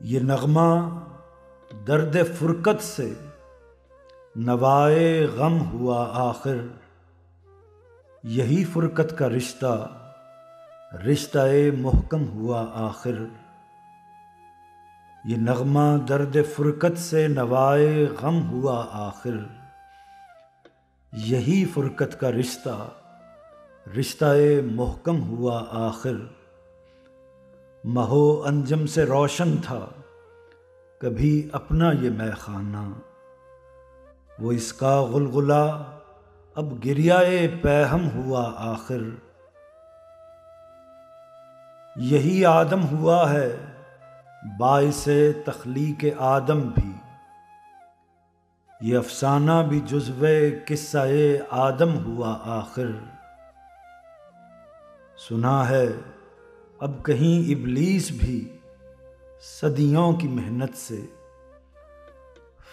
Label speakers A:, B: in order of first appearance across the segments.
A: یہ نغمہ درد فرقت سے نوائے غم ہوا آخر، یہی فرقت کا رشتہ رشتہ محکم ہوا آخر۔ یہ نغمہ درد فرقت سے نوائے غم ہوا آخر، یہی فرقت کا رشتہ رشتہ محکم ہوا آخر۔ مہو انجم سے روشن تھا کبھی اپنا یہ مے خانہ، وہ اس کا غلغلہ اب گریہ پیہم ہوا آخر۔ یہی آدم ہوا ہے باعث تخلیق آدم بھی، یہ افسانہ بھی جزو قصہ آدم ہوا آخر۔ سنا ہے اب کہیں ابلیس بھی صدیوں کی محنت سے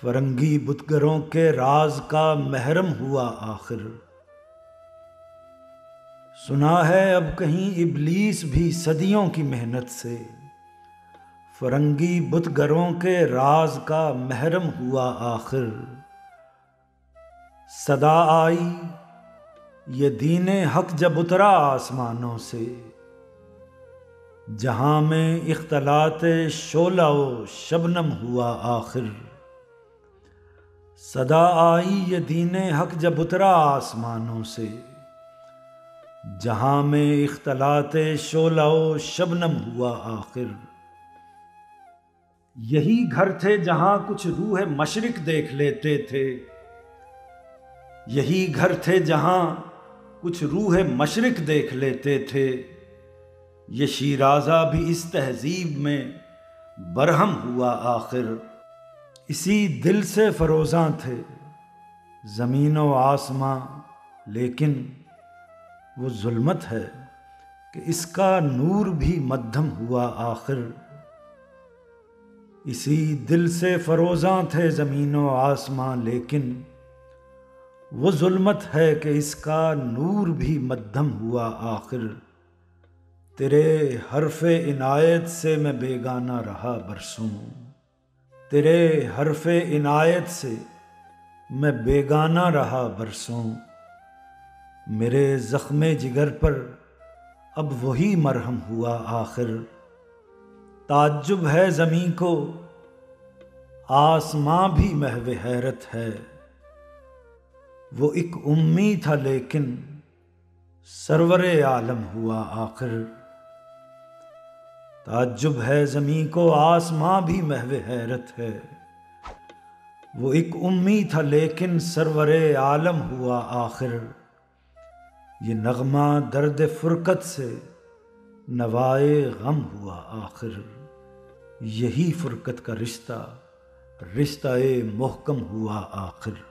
A: فرنگی بتگروں کے راز کا محرم ہوا آخر۔ سنا ہے اب کہیں ابلیس بھی صدیوں کی محنت سے فرنگی بتگروں کے راز کا محرم ہوا آخر۔ صدا آئی یہ دین حق جب اترا آسمانوں سے، جہاں میں اختلاط شعلہ و شبنم ہوا آخر۔ صدا آئی یہ دین حق جب اترا آسمانوں سے، جہاں میں اختلاط شعلہ و شبنم ہوا آخر۔ یہی گھر تھے جہاں کچھ روح مشرق دیکھ لیتے تھے، یہی گھر تھے جہاں کچھ روح مشرق دیکھ لیتے تھے، یہ شیرازہ بھی اس تہذیب میں برہم ہوا آخر۔ اسی دل سے فروزاں تھے زمین و آسماں، لیکن وہ ظلمت ہے کہ اس کا نور بھی مدھم ہوا آخر۔ اسی دل سے فروزاں تھے زمین و آسماں، لیکن وہ ظلمت ہے کہ اس کا نور بھی مدھم ہوا آخر۔ تیرے حرف عنایت سے میں بیگانہ رہا برسوں، تیرے حرف عنایت سے میں بیگانہ رہا برسوں، میرے زخم جگر پر اب وہی مرہم ہوا آخر۔ تعجب ہے زمیں کو آسماں بھی محو حیرت ہے، وہ ایک امی تھا لیکن سرور عالم ہوا آخر۔ تعجب ہے زمیں کو آسماں بھی محو حیرت ہے، وہ ایک امی تھا لیکن سرور عالم ہوا آخر۔ یہ نغمہ درد فرقت سے نوائے غم ہوا آخر، یہی فرقت کا رشتہ رشتہ محکم ہوا آخر۔